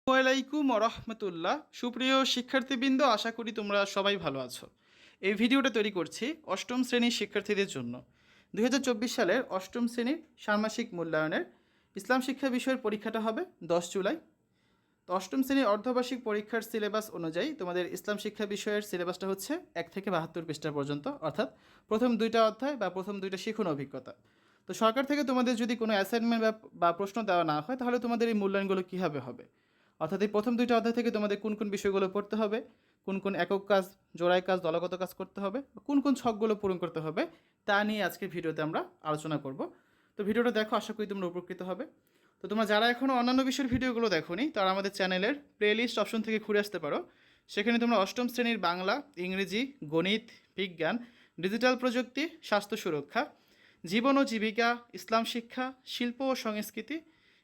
ওয়ালাইকুম রহমতুল্লাহ। সুপ্রিয় শিক্ষার্থীবৃন্দ, আশা করি তোমরা সবাই ভালো আছো। এই ভিডিওটা তৈরি করছি অষ্টম শ্রেণীর শিক্ষার্থীদের জন্য। 2024 সালের অষ্টম শ্রেণীর ষান্মাসিক মূল্যায়নের ইসলাম শিক্ষা বিষয়ের পরীক্ষাটা হবে 10 জুলাই। তো অষ্টম শ্রেণীর অর্ধবার্ষিক পরীক্ষার সিলেবাস অনুযায়ী তোমাদের ইসলাম শিক্ষা বিষয়ের সিলেবাসটা হচ্ছে 1 থেকে 72 পৃষ্ঠা পর্যন্ত, অর্থাৎ প্রথম 2টা অধ্যায় বা প্রথম 2টা শিখন অভিজ্ঞতা। তো সরকার থেকে তোমাদের যদি কোনো অ্যাসাইনমেন্ট বা প্রশ্ন দেওয়া না হয়, তাহলে তোমাদের এই মূল্যায়নগুলো কীভাবে হবে, অর্থাৎ এই প্রথম 2টা অধ্যায় থেকে তোমাদের কোন কোন বিষয়গুলো পড়তে হবে, কোন কোন একক কাজ, জোড়ায় কাজ, দলগত কাজ করতে হবে, কোন কোন ছকগুলো পূরণ করতে হবে, তা নিয়ে আজকের ভিডিওতে আমরা আলোচনা করব। তো ভিডিওটা দেখো, আশা করি তোমরা উপকৃত হবে। তো তোমরা যারা এখনও অন্যান্য বিষয়ের ভিডিওগুলো দেখোনি, তারা আমাদের চ্যানেলের প্লেলিস্ট অপশন থেকে ঘুরে আসতে পারো। সেখানে তোমরা অষ্টম শ্রেণীর বাংলা, ইংরেজি, গণিত, বিজ্ঞান, ডিজিটাল প্রযুক্তি, স্বাস্থ্য সুরক্ষা, জীবন ও জীবিকা, ইসলাম শিক্ষা, শিল্প ও সংস্কৃতি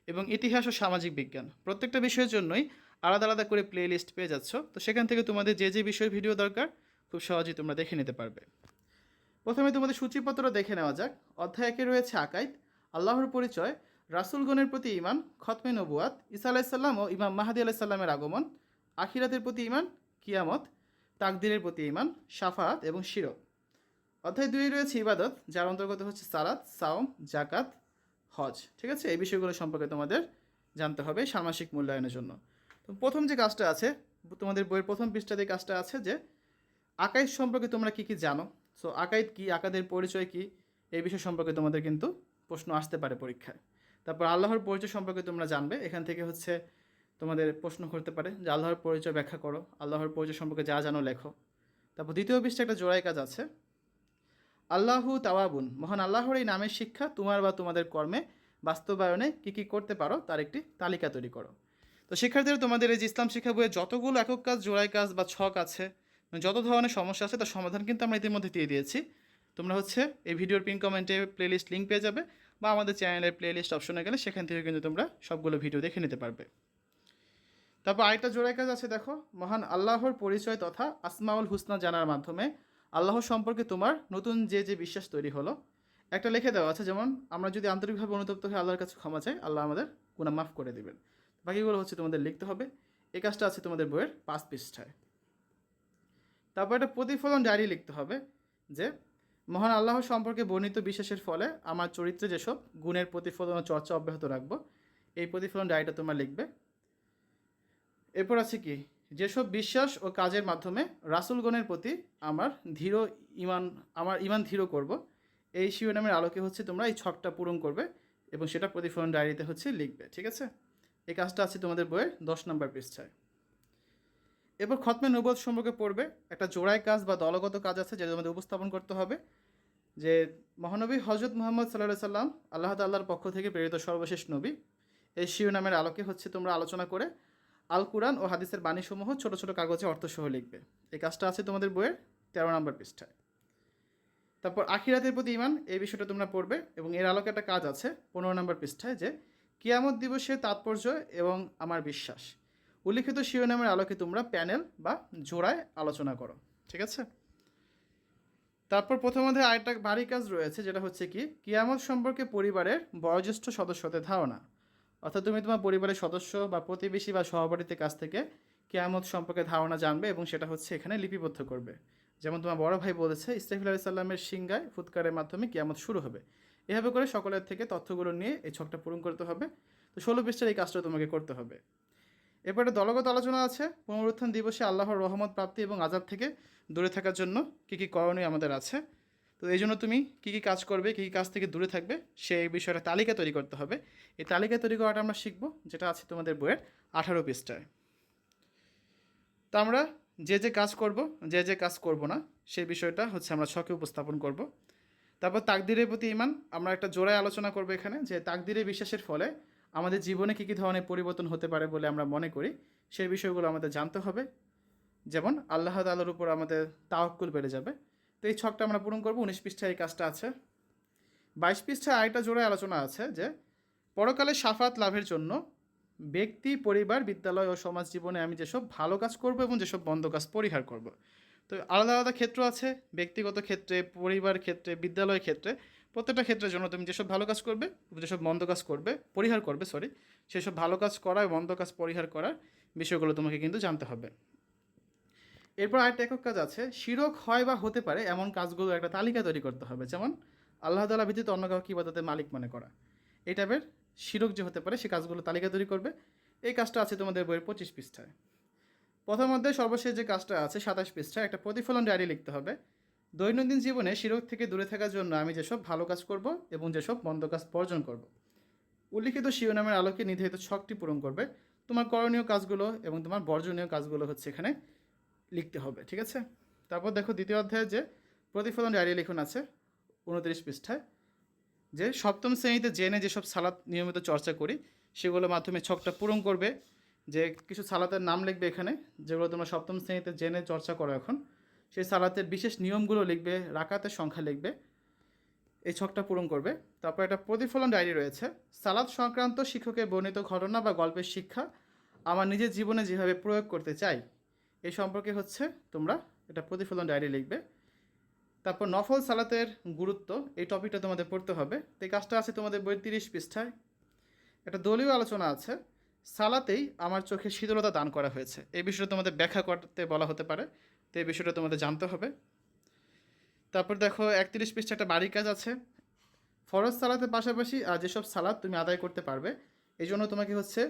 এবং ইতিহাস ও সামাজিক বিজ্ঞান, প্রত্যেকটা বিষয়ের জন্যই আলাদা আলাদা করে প্লে লিস্ট পেয়ে যাচ্ছ। তো সেখান থেকে তোমাদের যে যে বিষয়ের ভিডিও দরকার খুব সহজেই তোমরা দেখে নিতে পারবে। প্রথমে তোমাদের সূচিপত্র দেখে নেওয়া যাক। অধ্যায় 1-এ রয়েছে আকাইদ, আল্লাহর পরিচয়, রাসূলগণের প্রতি ঈমান, খতমে নবুয়াত, ঈসা আলাইসাল্লাম ও ইমাম মাহদী আলাইসাল্লামের আগমন, আখিরাতের প্রতি ঈমান, কিয়ামত, তাকদীরের প্রতি ঈমান, শাফাআত এবং শিরক। অধ্যায় 2-এ রয়েছে ইবাদত, যার অন্তর্গত হচ্ছে সালাত, সাওম, জাকাত, হজ। ঠিক আছে, এই বিষয়গুলো সম্পর্কে তোমাদের জানতে হবে ষান্মাসিক মূল্যায়নের জন্য। তো প্রথম যে কাজটা আছে, তোমাদের বইয়ের প্রথম পৃষ্ঠাতে কাজটা আছে যে আকাইদ সম্পর্কে তোমরা কী কী জানো। সো আকাইদ কী, আকাদের পরিচয় কী, এই বিষয় সম্পর্কে তোমাদের কিন্তু প্রশ্ন আসতে পারে পরীক্ষায়। তারপর আল্লাহর পরিচয় সম্পর্কে তোমরা জানবে, এখান থেকে হচ্ছে তোমাদের প্রশ্ন করতে পারে যে আল্লাহর পরিচয় ব্যাখ্যা করো, আল্লাহর পরিচয় সম্পর্কে যা জানো লেখো। তারপর দ্বিতীয় পৃষ্ঠা একটা জোড়াই কাজ আছে, আল্লাহু তাওয়াবুন, মহান আল্লাহর এই নামের শিক্ষা তোমার বা তোমাদের কর্মে বাস্তবায়নে কী কী করতে পারো তার একটি তালিকা তৈরি করো। তো শিক্ষার্থীরা, তোমাদের এই যে ইসলাম শিক্ষা বইয়ে যতগুলো একক কাজ, জোড়াই কাজ বা ছক আছে, যত ধরনের সমস্যা আছে তার সমাধান কিন্তু আমরা ইতিমধ্যে দিয়ে দিয়েছি। তোমরা হচ্ছে এই ভিডিওর পিন কমেন্টে প্লেলিস্ট লিঙ্ক পেয়ে যাবে, বা আমাদের চ্যানেলের প্লেলিস্ট অপশনে গেলে সেখান থেকে কিন্তু তোমরা সবগুলো ভিডিও দেখে নিতে পারবে। তারপর আরেকটা জোড়াই কাজ আছে, দেখো, মহান আল্লাহর পরিচয় তথা আসমাউল হুসনা জানার মাধ্যমে আল্লাহ সম্পর্কে তোমার নতুন যে যে বিশ্বাস তৈরি হলো। একটা লিখে দেওয়া আছে, যেমন আমরা যদি আন্তরিকভাবে অনুতপ্ত হয়ে আল্লাহর কাছে ক্ষমা চাই, আল্লাহ আমাদের গুনাহ মাফ করে দেবেন। বাকিগুলো হচ্ছে তোমাদের লিখতে হবে। এই কাজটা আছে তোমাদের বইয়ের 5 পৃষ্ঠায়। তারপর একটা প্রতিফলন ডায়েরি লিখতে হবে, যে মহান আল্লাহ সম্পর্কে বর্ণিত বিশ্বাসের ফলে আমার চরিত্রে যেসব গুণের প্রতিফলন ও চর্চা অব্যাহত রাখবো, এই প্রতিফলন ডায়েরিটা তোমরা লিখবে। এরপর আছে কি, যেসব বিশ্বাস ও কাজের মাধ্যমে রাসূলগণের প্রতি আমার ইমান ধীর করব, এই শিরোনামের আলোকে হচ্ছে তোমরা এই ছকটা পূরণ করবে এবং সেটা প্রতিফলন ডায়েরিতে হচ্ছে লিখবে। ঠিক আছে, এই কাজটা আছে তোমাদের বইয়ের 10 নম্বর পৃষ্ঠায়। এরপর খতমে নবুয়ত সম্পর্কে পড়বে। একটা জোড়ায় কাজ বা দলগত কাজ আছে যেটা তোমাদের উপস্থাপন করতে হবে, যে মহানবী হজরত মুহাম্মদ সাল্লাল্লাহু সাল্লাম আল্লাহ তাআলার পক্ষ থেকে প্রেরিত সর্বশেষ নবী, এই শিরোনামের আলোকে হচ্ছে তোমরা আলোচনা করে আল কুরআন ও হাদিসের বাণীসমূহ ছোট ছোট কাগজে অর্থসহ লিখবে। এই কাজটা আছে তোমাদের বইয়ের 13 নম্বর পৃষ্ঠায়। তারপর আখিরাতের প্রতি ঈমান, এই বিষয়টা তোমরা পড়বে এবং এর আলোকে একটা কাজ আছে 15 নম্বর পৃষ্ঠায়, যে কিয়ামত দিবসের তাৎপর্য এবং আমার বিশ্বাস। উল্লিখিত শিরোনামের আলোকে তোমরা প্যানেল বা জোড়ায় আলোচনা করো। ঠিক আছে, তারপর প্রথম অধ্যায়ে আরেকটা ভারী কাজ রয়েছে, যেটা হচ্ছে কি, কিয়ামত সম্পর্কে পরিবারের বয়োজ্যেষ্ঠ সদস্যদের ধারণা। অর্থাৎ তুমি তোমার পরিবারের সদস্য বা প্রতিবেশী বা সহপাঠীদের কাছ থেকে কিয়ামত সম্পর্কে ধারণা জানবে এবং সেটা হচ্ছে এখানে লিপিবদ্ধ করবে। যেমন তোমার বড় ভাই বলেছে ইসরাফিল আলাইহিস সালামের সিংগায় ফুৎকারের মাধ্যমে কিয়ামত শুরু হবে। এভাবে করে সকলের থেকে তথ্যগুলো নিয়ে এই ছকটা পূরণ করতে হবে। তো 16 পৃষ্ঠার এই কাজটা তোমাকে করতে হবে। এরপরে দলগত আলোচনা আছে, পুনরুত্থান দিবসে আল্লাহর রহমত প্রাপ্তি এবং আযাব থেকে দূরে থাকার জন্য কী কী করণীয় আমাদের আছে। তো এই জন্য তুমি কী কী কাজ করবে, কী কী কাজ থেকে দূরে থাকবে, সেই বিষয়টা তালিকা তৈরি করতে হবে। এই তালিকা তৈরি করাটা আমরা শিখবো, যেটা আছে তোমাদের বইয়ের 18 পৃষ্ঠায়। তো আমরা যে যে কাজ করব, যে যে কাজ করব না, সেই বিষয়টা হচ্ছে আমরা ছকে উপস্থাপন করব। তারপর তাকদীরের প্রতি ঈমান, আমরা একটা জোড়ায় আলোচনা করব এখানে, যে তাকদীরে বিশ্বাসের ফলে আমাদের জীবনে কী কী ধরনের পরিবর্তন হতে পারে বলে আমরা মনে করি, সেই বিষয়গুলো আমাদের জানতে হবে। যেমন আল্লাহ তাআলার উপর আমাদের তাওয়াক্কুল বেড়ে যাবে। তো এই ছকটা আমরা পূরণ করব। 19 পৃষ্ঠায় এই কাজটা আছে। 22 পৃষ্ঠায় আরেকটা জোড়ায় আলোচনা আছে, যে পরকালে শাফাত লাভের জন্য ব্যক্তি, পরিবার, বিদ্যালয় ও সমাজ জীবনে আমি যেসব ভালো কাজ করব এবং যেসব মন্দ কাজ পরিহার করব। তো আলাদা আলাদা ক্ষেত্র আছে, ব্যক্তিগত ক্ষেত্রে, পরিবার ক্ষেত্রে, বিদ্যালয় ক্ষেত্রে প্রত্যেকটা ক্ষেত্রের জন্য তুমি যেসব ভালো কাজ করবে, যেসব মন্দ কাজ করবে, পরিহার করবে, সেসব ভালো কাজ করা এবং মন্দ কাজ পরিহার করার বিষয়গুলো তোমাকে কিন্তু জানতে হবে। এরপর আরেকটা একক কাজ আছে, শিরক হয় বা হতে পারে এমন কাজগুলো একটা তালিকা তৈরি করতে হবে। যেমন আল্লাহ তাআলা ব্যতীত অন্য কাউকে ইবাদতের মালিক মনে করা, এই টাইপের শিরক যে হতে পারে সে কাজগুলো তালিকা তৈরি করবে। এই কাজটা আছে তোমাদের বইয়ের 25 পৃষ্ঠায়। প্রথম অধ্যায়ে সর্বশেষ যে কাজটা আছে 27 পৃষ্ঠায়, একটা প্রতিফলন ডায়েরি লিখতে হবে। দৈনন্দিন জীবনে শিরক থেকে দূরে থাকার জন্য আমি যেসব ভালো কাজ করব এবং যেসব মন্দ কাজ বর্জন করব, উল্লিখিত শিরোনামের আলোকে নির্ধারিত ছকটি পূরণ করবে। তোমার করণীয় কাজগুলো এবং তোমার বর্জনীয় কাজগুলো হচ্ছে এখানে লিখতে হবে, ঠিক আছে। তারপর দেখো দ্বিতীয় অধ্যায়ে যে প্রতিফলন ডায়েরি লিখন আছে 29 পৃষ্ঠায়, যে সপ্তম শ্রেণীতে জেনে যেসব সালাত নিয়মিত চর্চা করি সেগুলোর মাধ্যমে ছকটা পূরণ করবে। যে কিছু সালাতের নাম লিখবে এখানে, যেগুলো তোমরা সপ্তম শ্রেণীতে জেনে চর্চা করো এখন, সেই সালাতের বিশেষ নিয়মগুলো লিখবে, রাকাতের সংখ্যা লিখবে, এই ছকটা পূরণ করবে। তারপর একটা প্রতিফলন ডায়েরি রয়েছে, সালাত সংক্রান্ত শিক্ষকের বর্ণিত ঘটনা বা গল্পের শিক্ষা আমার নিজের জীবনে যেভাবে প্রয়োগ করতে চাই এই সম্পর্কে হচ্ছে তোমরা এটা প্রতিফলন ডায়েরি লিখবে। তারপর নফল সালাতের গুরুত্ব, এই টপিকটা তোমাদের পড়তে হবে। তো এই কাজটা আছে তোমাদের বই 30 পৃষ্ঠায়। একটা দলীয় আলোচনা আছে, সালাতেই আমার চোখে শীতলতা দান করা হয়েছে, এই বিষয়টা তোমাদের ব্যাখ্যা করতে বলা হতে পারে, তো এই বিষয়টা তোমাদের জানতে হবে। তারপর দেখো 31 পৃষ্ঠা একটা বাড়ি কাজ আছে, ফরজ সালাতের পাশাপাশি আর যেসব সালাত তুমি আদায় করতে পারবে এই জন্য তোমাকে হচ্ছে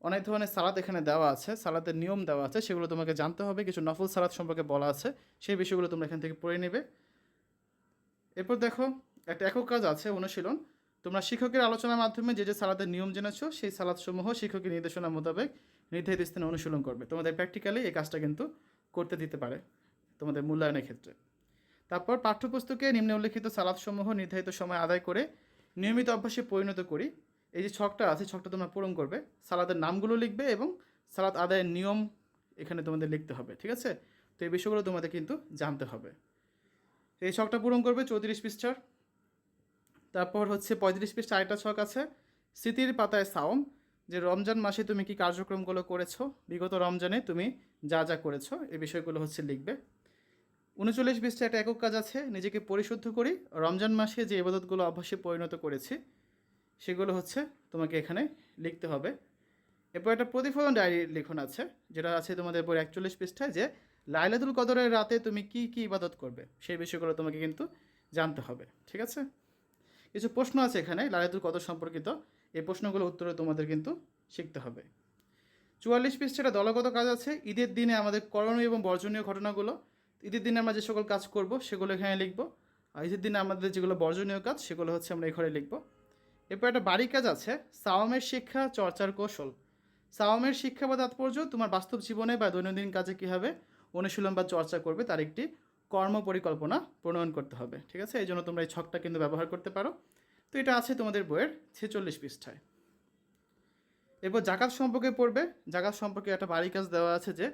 অনেক ধরনের সালাত এখানে দেওয়া আছে, সালাতের নিয়ম দেওয়া আছে, সেগুলো তোমাকে জানতে হবে। কিছু নফল সালাত সম্পর্কে বলা আছে, সেই বিষয়গুলো তোমরা এখান থেকে পড়ে নেবে। এরপর দেখো একটা একক কাজ আছে অনুশীলন, তোমরা শিক্ষকের আলোচনার মাধ্যমে যে যে সালাতের নিয়ম জেনেছো সেই সালাদসমূহ শিক্ষকের নির্দেশনা মোতাবেক নির্ধারিত স্থানে অনুশীলন করবে। তোমাদের প্র্যাকটিক্যালি এই কাজটা কিন্তু করতে দিতে পারে তোমাদের মূল্যায়নের ক্ষেত্রে। তারপর পাঠ্যপুস্তকে নিম্নে উল্লিখিত সালাদসমূহ নির্ধারিত সময় আদায় করে নিয়মিত অভ্যাসে পরিণত করি, এই যে ছকটা আছে ছকটা তোমরা পূরণ করবে, সালাদের নামগুলো লিখবে এবং সালাদ আদায়ের নিয়ম এখানে তোমাদের লিখতে হবে, ঠিক আছে। তো এই বিষয়গুলো তোমাদের কিন্তু জানতে হবে। এই ছকটা পূরণ করবে 34 পৃষ্ঠার। তারপর হচ্ছে 35 পৃষ্ঠা আরেকটা ছক আছে, স্মৃতির পাতায় সাওম, যে রমজান মাসে তুমি কি কার্যক্রমগুলো করেছো, বিগত রমজানে তুমি যা যা করেছো এই বিষয়গুলো হচ্ছে লিখবে। 39 পৃষ্ঠা একটা একক কাজ আছে, নিজেকে পরিশুদ্ধ করি, রমজান মাসে যে ইবাদতগুলো অভ্যাসে পরিণত করেছি সেগুলো হচ্ছে তোমাকে এখানে লিখতে হবে। এরপর একটা প্রতিফলন ডায়েরি লিখন আছে, যেটা আছে তোমাদের বই 41 পৃষ্ঠায়, যে লাইলাতুল কদরের রাতে তুমি কি কি ইবাদত করবে সেই বিষয়গুলো তোমাকে কিন্তু জানতে হবে, ঠিক আছে। কিছু প্রশ্ন আছে এখানে লাইলাতুল কদর সম্পর্কিত, এই প্রশ্নগুলো উত্তরে তোমাদের কিন্তু শিখতে হবে। 44 পৃষ্ঠাটা দলগত কাজ আছে, ঈদের দিনে আমাদের করণীয় এবং বর্জনীয় ঘটনাগুলো, ঈদের দিনে আমরা যে সকল কাজ করব সেগুলো এখানে লিখব, আর ঈদের দিনে আমাদের যেগুলো বর্জনীয় কাজ সেগুলো হচ্ছে আমরা এই ঘরে লিখব। এরপর একটা বাড়ি কাজ আছে, সাওমের শিক্ষা চর্চার কৌশল, সাওমের শিক্ষা বা তাৎপর্য তোমার বাস্তব জীবনে বা দৈনন্দিন কাজে কীভাবে অনুশীলন বা চর্চা করবে তার একটি কর্ম পরিকল্পনা প্রণয়ন করতে হবে, ঠিক আছে। এই জন্য তোমরা এই ছকটা কিন্তু ব্যবহার করতে পারো। তো এটা আছে তোমাদের বইয়ের 46 পৃষ্ঠায়। এরপর জাকাত সম্পর্কে পড়বে, জাকাত সম্পর্কে একটা বাড়ি কাজ দেওয়া আছে, যে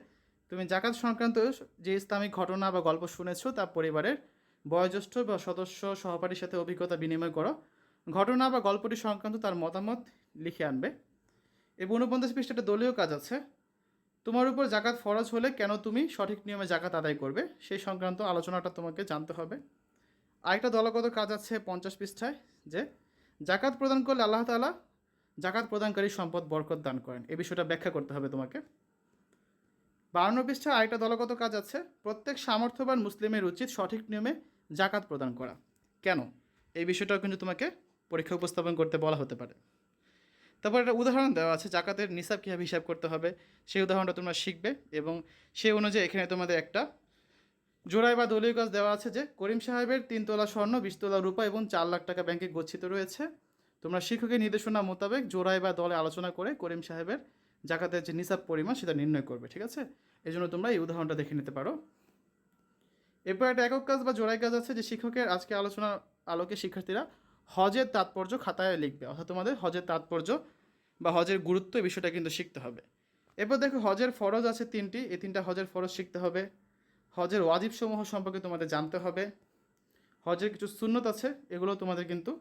তুমি জাকাত সংক্রান্ত যে ইসলামিক ঘটনা বা গল্প শুনেছো তা পরিবারের বয়োজ্যেষ্ঠ বা সদস্য সহপাঠীর সাথে অভিজ্ঞতা বিনিময় করো, ঘটনা বা গল্পটি সংক্রান্ত তার মতামত লিখে আনবে। এবং 49 পৃষ্ঠাটা দলীয় কাজ আছে, তোমার উপর জাকাত ফরজ হলে কেন তুমি সঠিক নিয়মে জাকাত আদায় করবে সেই সংক্রান্ত আলোচনাটা তোমাকে জানতে হবে। আরেকটা দলগত কাজ আছে 50 পৃষ্ঠায়, যে জাকাত প্রদান করলে আল্লাহ তাআলা জাকাত প্রদানকারী সম্পদ বরকত দান করেন, এই বিষয়টা ব্যাখ্যা করতে হবে তোমাকে। 52 পৃষ্ঠায় আরেকটা দলগত কাজ আছে, প্রত্যেক সামর্থ্যবান মুসলিমের উচিত সঠিক নিয়মে জাকাত প্রদান করা, কেন এই বিষয়টাও কিন্তু তোমাকে পরীক্ষা উপস্থাপন করতে বলা হতে পারে। তারপর একটা উদাহরণ দেওয়া আছে জাকাতের নিসাব কীভাবে হিসাব করতে হবে, সেই উদাহরণটা তোমরা শিখবে এবং সেই অনুযায়ী এখানে তোমাদের একটা জোড়াই বা দলীয় কাজ দেওয়া আছে, যে করিম সাহেবের 3 তোলা স্বর্ণ 20 তোলা রূপা এবং 4 লাখ টাকা ব্যাংকে গচ্ছিত রয়েছে, তোমরা শিক্ষকের নির্দেশনা মোতাবেক জোড়াই বা দলে আলোচনা করে করিম সাহেবের জাকাতের যে নিসাব পরিমাণ সেটা নির্ণয় করবে, ঠিক আছে। এই জন্য তোমরা এই উদাহরণটা দেখে নিতে পারো। এরপর একটা একক কাজ বা জোড়াই কাজ আছে, যে শিক্ষকের আজকে আলোচনার আলোকে শিক্ষার্থীরা হজের তাৎপর্য খাতায় লিখবে, অর্থাৎ তোমাদের হজের তাৎপর্য বা হজের গুরুত্ব এই বিষয়টা কিন্তু শিখতে হবে। এরপর দেখো হজের ফরজ আছে 3টি, এই 3টা হজের ফরজ শিখতে হবে। হজের ওয়াজিব সমূহ সম্পর্কে তোমাদের জানতে হবে। হজের কিছু সুন্নত আছে, এগুলো তোমাদের কিন্তু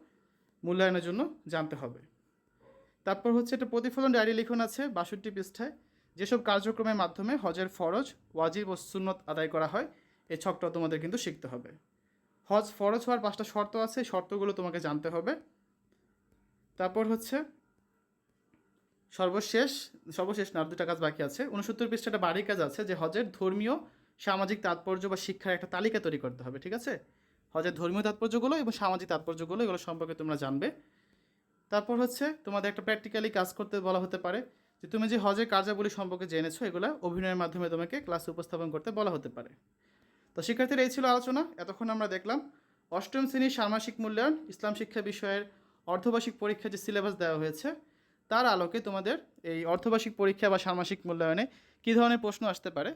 মূল্যায়নের জন্য জানতে হবে। তারপর হচ্ছে একটা প্রতিফলন ডায়েরি লিখন আছে 62 পৃষ্ঠায়, যেসব কার্যক্রমের মাধ্যমে হজের ফরজ ওয়াজিব ও সুন্নত আদায় করা হয় এই ছকটাও তোমাদের কিন্তু শিখতে হবে। হজ ফরজ হওয়ার 5টা শর্ত আছে, এই শর্তগুলো তোমাকে জানতে হবে। তারপর হচ্ছে সর্বশেষ সর্বশেষ না, আর 2টা কাজ বাকি আছে। 69 পৃষ্ঠাটা বাড়ির কাজ আছে, যে হজের ধর্মীয় সামাজিক তাৎপর্য বা শিক্ষার একটা তালিকা তৈরি করতে হবে, ঠিক আছে? হজের ধর্মীয় তাৎপর্যগুলো এবং সামাজিক তাৎপর্যগুলো এগুলো সম্পর্কে তোমরা জানবে। তারপর হচ্ছে তোমাদের একটা প্র্যাকটিক্যালি কাজ করতে বলা হতে পারে, যে তুমি যে হজের কার্যাবলী সম্পর্কে জেনেছো এগুলো অভিনয়ের মাধ্যমে তোমাকে ক্লাসে উপস্থাপন করতে বলা হতে পারে। তো শিক্ষার্থীরা, এই ছিল আলোচনা। এতক্ষণ আমরা দেখলাম অষ্টম শ্রেণীর ষান্মাসিক মূল্যায়ন ইসলাম শিক্ষা বিষয়ের অর্ধবার্ষিক পরীক্ষার যে সিলেবাস দেওয়া হয়েছে তার আলোকে তোমাদের এই অর্ধবার্ষিক পরীক্ষা বা ষান্মাসিক মূল্যায়নে কী ধরনের প্রশ্ন আসতে পারে